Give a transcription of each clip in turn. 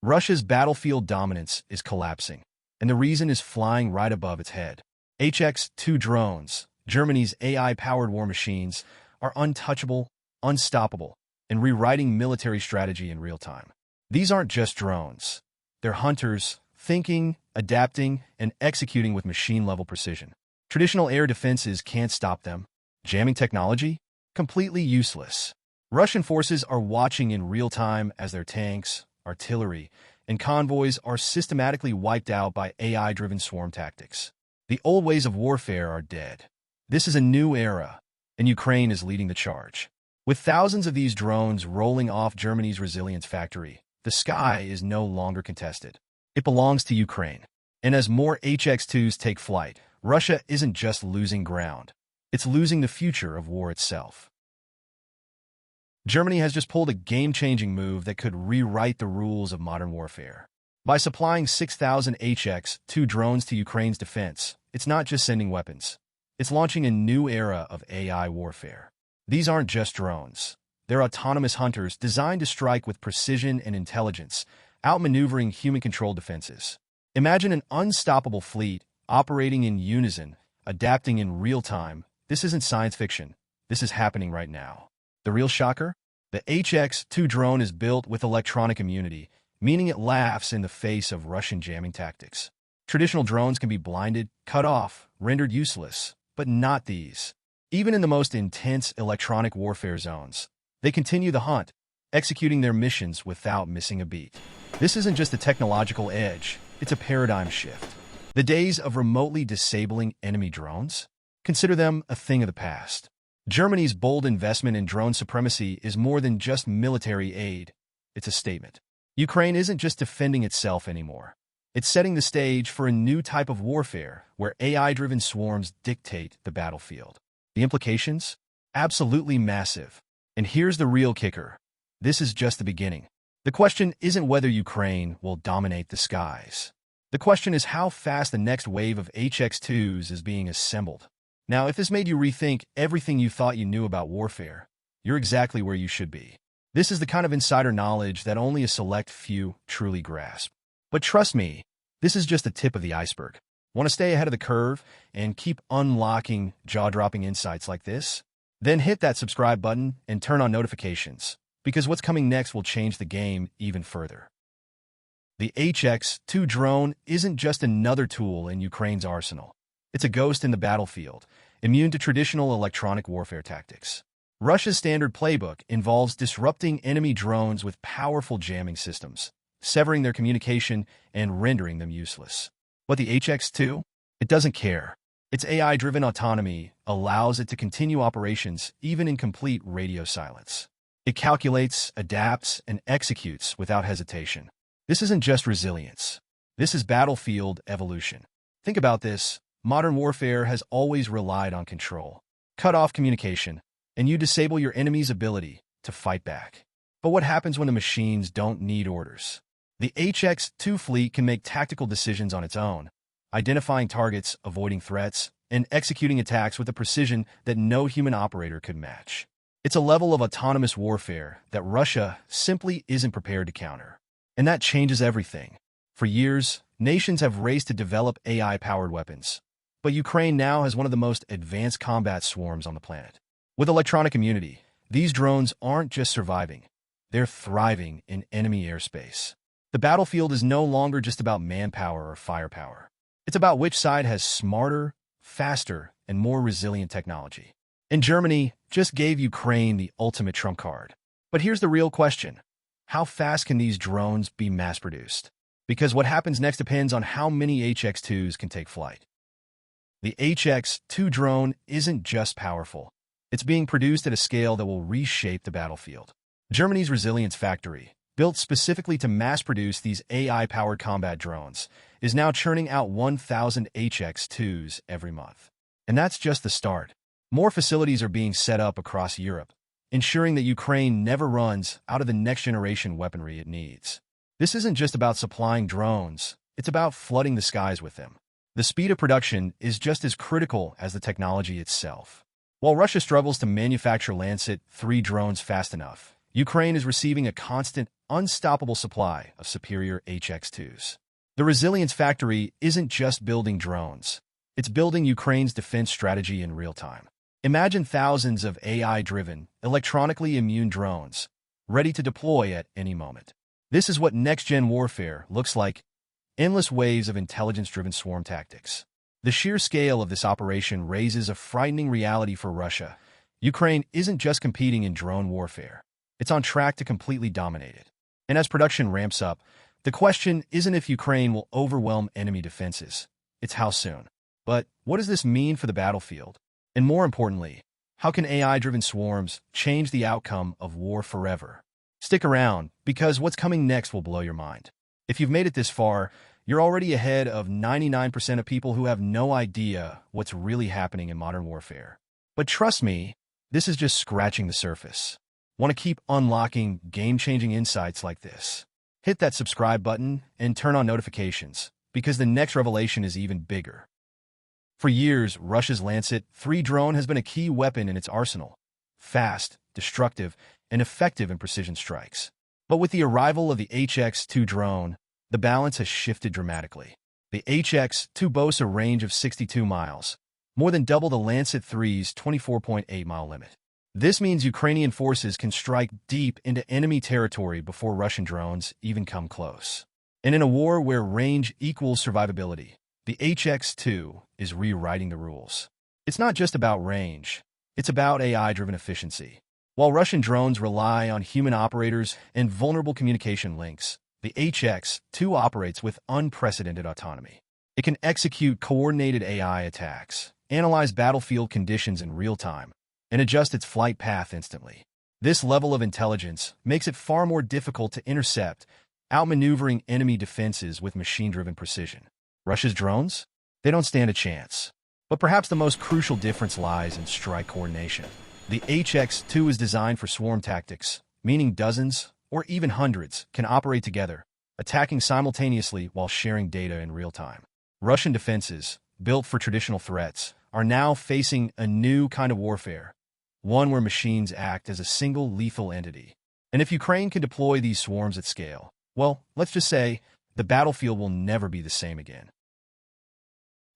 Russia's battlefield dominance is collapsing, and the reason is flying right above its head. HX-2 drones, Germany's AI-powered war machines, are untouchable, unstoppable, and rewriting military strategy in real time. These aren't just drones. They're hunters, thinking, adapting, and executing with machine-level precision. Traditional air defenses can't stop them. Jamming technology? Completely useless. Russian forces are watching in real time as their tanks, artillery, and convoys are systematically wiped out by AI-driven swarm tactics. The old ways of warfare are dead. This is a new era, and Ukraine is leading the charge. With thousands of these drones rolling off Germany's resilience factory, the sky is no longer contested. It belongs to Ukraine. And as more HX-2s take flight, Russia isn't just losing ground. It's losing the future of war itself. Germany has just pulled a game-changing move that could rewrite the rules of modern warfare. By supplying 6,000 HX-2 drones to Ukraine's defense, it's not just sending weapons. It's launching a new era of AI warfare. These aren't just drones. They're autonomous hunters designed to strike with precision and intelligence, outmaneuvering human-controlled defenses. Imagine an unstoppable fleet operating in unison, adapting in real time. This isn't science fiction. This is happening right now. The real shocker? The HX-2 drone is built with electronic immunity, meaning it laughs in the face of Russian jamming tactics. Traditional drones can be blinded, cut off, rendered useless, but not these. Even in the most intense electronic warfare zones, they continue the hunt, executing their missions without missing a beat. This isn't just a technological edge, it's a paradigm shift. The days of remotely disabling enemy drones? Consider them a thing of the past. Germany's bold investment in drone supremacy is more than just military aid. It's a statement. Ukraine isn't just defending itself anymore. It's setting the stage for a new type of warfare where AI-driven swarms dictate the battlefield. The implications? Absolutely massive. And here's the real kicker. This is just the beginning. The question isn't whether Ukraine will dominate the skies. The question is how fast the next wave of HX-2s is being assembled. Now, if this made you rethink everything you thought you knew about warfare, you're exactly where you should be. This is the kind of insider knowledge that only a select few truly grasp. But trust me, this is just the tip of the iceberg. Want to stay ahead of the curve and keep unlocking jaw-dropping insights like this? Then hit that subscribe button and turn on notifications, because what's coming next will change the game even further. The HX-2 drone isn't just another tool in Ukraine's arsenal. It's a ghost in the battlefield, immune to traditional electronic warfare tactics. Russia's standard playbook involves disrupting enemy drones with powerful jamming systems, severing their communication and rendering them useless. But the HX-2? It doesn't care. Its AI-driven autonomy allows it to continue operations even in complete radio silence. It calculates, adapts, and executes without hesitation. This isn't just resilience. This is battlefield evolution. Think about this. Modern warfare has always relied on control. Cut off communication, and you disable your enemy's ability to fight back. But what happens when the machines don't need orders? The HX-2 fleet can make tactical decisions on its own, identifying targets, avoiding threats, and executing attacks with a precision that no human operator could match. It's a level of autonomous warfare that Russia simply isn't prepared to counter. And that changes everything. For years, nations have raced to develop AI-powered weapons. But Ukraine now has one of the most advanced combat swarms on the planet. With electronic immunity, these drones aren't just surviving. They're thriving in enemy airspace. The battlefield is no longer just about manpower or firepower. It's about which side has smarter, faster, and more resilient technology. And Germany just gave Ukraine the ultimate trump card. But here's the real question. How fast can these drones be mass-produced? Because what happens next depends on how many HX-2s can take flight. The HX-2 drone isn't just powerful. It's being produced at a scale that will reshape the battlefield. Germany's resilience factory, built specifically to mass-produce these AI-powered combat drones, is now churning out 1,000 HX-2s every month. And that's just the start. More facilities are being set up across Europe, ensuring that Ukraine never runs out of the next-generation weaponry it needs. This isn't just about supplying drones, it's about flooding the skies with them. The speed of production is just as critical as the technology itself. While Russia struggles to manufacture Lancet 3 drones fast enough, Ukraine is receiving a constant, unstoppable supply of superior HX-2s. The resilience factory isn't just building drones. It's building Ukraine's defense strategy in real time. Imagine thousands of AI-driven, electronically immune drones, ready to deploy at any moment. This is what next-gen warfare looks like: endless waves of intelligence-driven swarm tactics. The sheer scale of this operation raises a frightening reality for Russia. Ukraine isn't just competing in drone warfare. It's on track to completely dominate it. And as production ramps up, the question isn't if Ukraine will overwhelm enemy defenses. It's how soon. But what does this mean for the battlefield? And more importantly, how can AI-driven swarms change the outcome of war forever? Stick around, because what's coming next will blow your mind. If you've made it this far, you're already ahead of 99% of people who have no idea what's really happening in modern warfare. But trust me, this is just scratching the surface. Want to keep unlocking game-changing insights like this? Hit that subscribe button and turn on notifications, because the next revelation is even bigger. For years, Russia's Lancet 3 drone has been a key weapon in its arsenal. Fast, destructive, and effective in precision strikes. But with the arrival of the HX-2 drone, the balance has shifted dramatically. The HX-2 boasts a range of 62 miles, more than double the Lancet 3's 24.8-mile limit. This means Ukrainian forces can strike deep into enemy territory before Russian drones even come close. And in a war where range equals survivability, the HX-2 is rewriting the rules. It's not just about range, it's about AI-driven efficiency. While Russian drones rely on human operators and vulnerable communication links, the HX-2 operates with unprecedented autonomy. It can execute coordinated AI attacks, analyze battlefield conditions in real time, and adjust its flight path instantly. This level of intelligence makes it far more difficult to intercept, outmaneuvering enemy defenses with machine-driven precision. Russia's drones? They don't stand a chance. But perhaps the most crucial difference lies in strike coordination. The HX-2 is designed for swarm tactics, meaning dozens, or even hundreds, can operate together, attacking simultaneously while sharing data in real time. Russian defenses, built for traditional threats, are now facing a new kind of warfare, one where machines act as a single lethal entity. And if Ukraine can deploy these swarms at scale, well, let's just say the battlefield will never be the same again.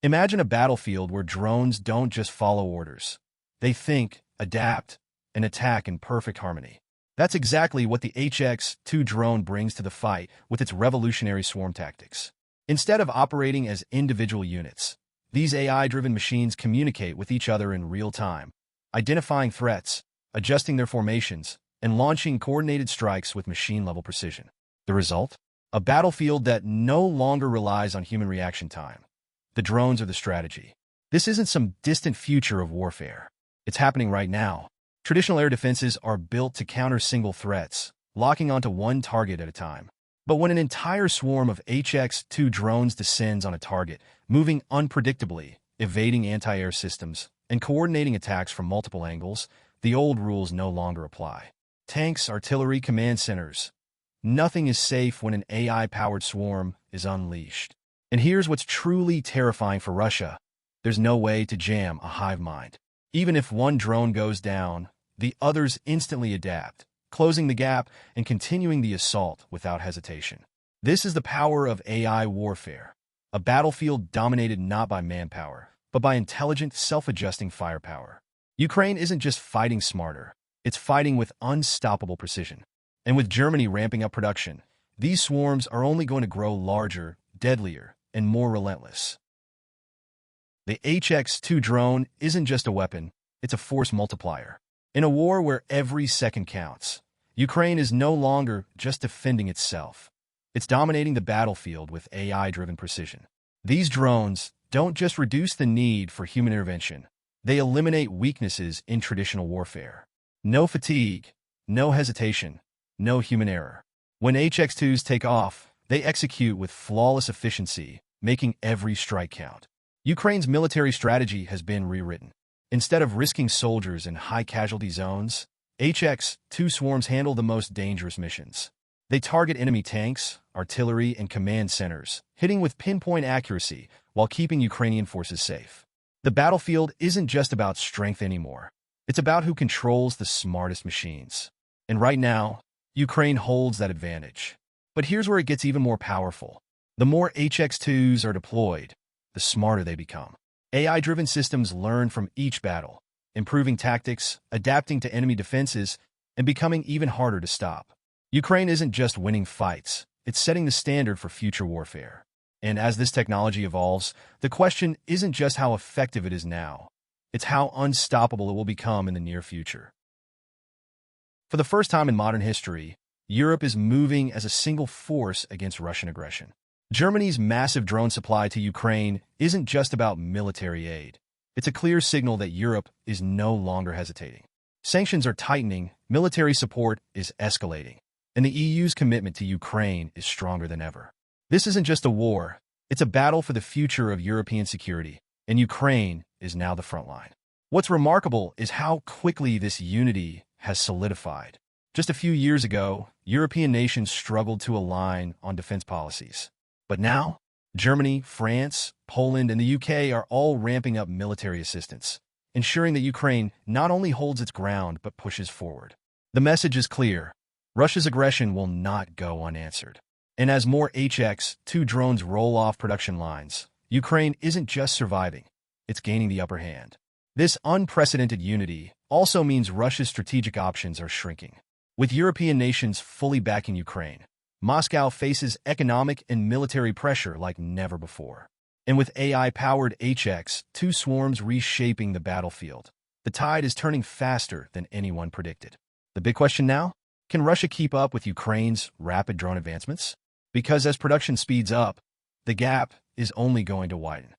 Imagine a battlefield where drones don't just follow orders. They think, adapt, and attack in perfect harmony. That's exactly what the HX-2 drone brings to the fight with its revolutionary swarm tactics. Instead of operating as individual units, these AI-driven machines communicate with each other in real time, identifying threats, adjusting their formations, and launching coordinated strikes with machine-level precision. The result? A battlefield that no longer relies on human reaction time. The drones are the strategy. This isn't some distant future of warfare. It's happening right now. Traditional air defenses are built to counter single threats, locking onto one target at a time. But when an entire swarm of HX-2 drones descends on a target, moving unpredictably, evading anti-air systems, and coordinating attacks from multiple angles, the old rules no longer apply. Tanks, artillery, command centers. Nothing is safe when an AI-powered swarm is unleashed. And here's what's truly terrifying for Russia. There's no way to jam a hive mind. Even if one drone goes down, the others instantly adapt, closing the gap and continuing the assault without hesitation. This is the power of AI warfare, a battlefield dominated not by manpower, but by intelligent, self-adjusting firepower. Ukraine isn't just fighting smarter, it's fighting with unstoppable precision. And with Germany ramping up production, these swarms are only going to grow larger, deadlier, and more relentless. The HX-2 drone isn't just a weapon, it's a force multiplier. In a war where every second counts, Ukraine is no longer just defending itself. It's dominating the battlefield with AI-driven precision. These drones don't just reduce the need for human intervention, they eliminate weaknesses in traditional warfare. No fatigue, no hesitation, no human error. When HX-2s take off, they execute with flawless efficiency, making every strike count. Ukraine's military strategy has been rewritten. Instead of risking soldiers in high-casualty zones, HX-2 swarms handle the most dangerous missions. They target enemy tanks, artillery, and command centers, hitting with pinpoint accuracy while keeping Ukrainian forces safe. The battlefield isn't just about strength anymore. It's about who controls the smartest machines. And right now, Ukraine holds that advantage. But here's where it gets even more powerful. The more HX-2s are deployed, the smarter they become. AI-driven systems learn from each battle, improving tactics, adapting to enemy defenses, and becoming even harder to stop. Ukraine isn't just winning fights, it's setting the standard for future warfare. And as this technology evolves, the question isn't just how effective it is now, it's how unstoppable it will become in the near future. For the first time in modern history, Europe is moving as a single force against Russian aggression. Germany's massive drone supply to Ukraine isn't just about military aid. It's a clear signal that Europe is no longer hesitating. Sanctions are tightening, military support is escalating, and the EU's commitment to Ukraine is stronger than ever. This isn't just a war, it's a battle for the future of European security, and Ukraine is now the front line. What's remarkable is how quickly this unity has solidified. Just a few years ago, European nations struggled to align on defense policies. But now, Germany, France, Poland, and the UK are all ramping up military assistance, ensuring that Ukraine not only holds its ground but pushes forward. The message is clear. Russia's aggression will not go unanswered. And as more HX-2 drones roll off production lines, Ukraine isn't just surviving, it's gaining the upper hand. This unprecedented unity also means Russia's strategic options are shrinking. With European nations fully backing Ukraine, Moscow faces economic and military pressure like never before. And with AI-powered HX-2 swarms reshaping the battlefield, the tide is turning faster than anyone predicted. The big question now? Can Russia keep up with Ukraine's rapid drone advancements? Because as production speeds up, the gap is only going to widen.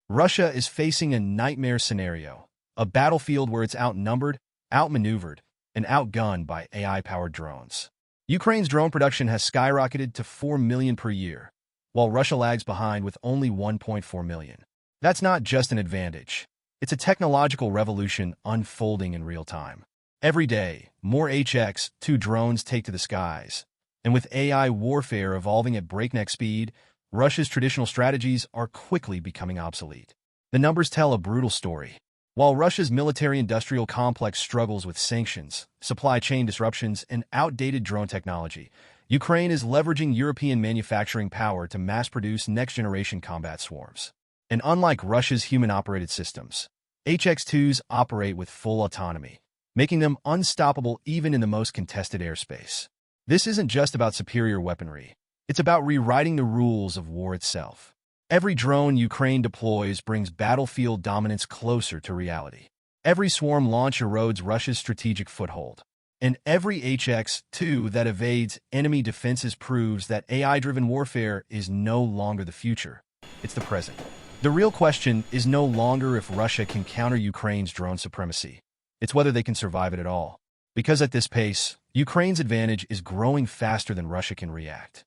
Russia is facing a nightmare scenario, a battlefield where it's outnumbered, outmaneuvered, and outgunned by AI-powered drones. Ukraine's drone production has skyrocketed to 4 million per year, while Russia lags behind with only 1.4 million. That's not just an advantage. It's a technological revolution unfolding in real time. Every day, more HX-2 drones take to the skies, and with AI warfare evolving at breakneck speed, Russia's traditional strategies are quickly becoming obsolete. The numbers tell a brutal story. While Russia's military-industrial complex struggles with sanctions, supply chain disruptions, and outdated drone technology, Ukraine is leveraging European manufacturing power to mass-produce next-generation combat swarms. And unlike Russia's human-operated systems, HX-2s operate with full autonomy, making them unstoppable even in the most contested airspace. This isn't just about superior weaponry. It's about rewriting the rules of war itself. Every drone Ukraine deploys brings battlefield dominance closer to reality. Every swarm launch erodes Russia's strategic foothold. And every HX-2 that evades enemy defenses proves that AI-driven warfare is no longer the future. It's the present. The real question is no longer if Russia can counter Ukraine's drone supremacy. It's whether they can survive it at all. Because at this pace, Ukraine's advantage is growing faster than Russia can react.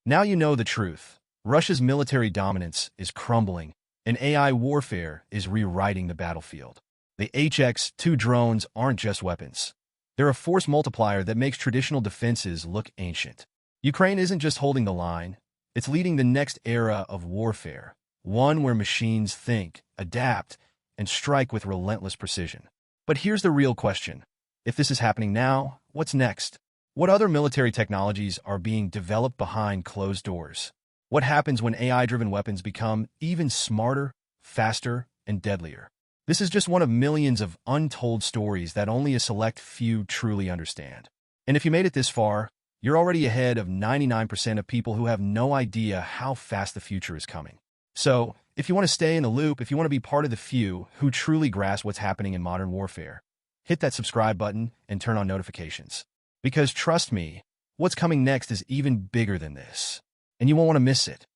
Now you know the truth. Russia's military dominance is crumbling, and AI warfare is rewriting the battlefield. The HX-2 drones aren't just weapons. They're a force multiplier that makes traditional defenses look ancient. Ukraine isn't just holding the line, it's leading the next era of warfare, one where machines think, adapt, and strike with relentless precision. But here's the real question. If this is happening now, what's next? What other military technologies are being developed behind closed doors? What happens when AI-driven weapons become even smarter, faster, and deadlier? This is just one of millions of untold stories that only a select few truly understand. And if you made it this far, you're already ahead of 99% of people who have no idea how fast the future is coming. So, if you want to stay in the loop, if you want to be part of the few who truly grasp what's happening in modern warfare, hit that subscribe button and turn on notifications. Because trust me, what's coming next is even bigger than this. And you won't want to miss it.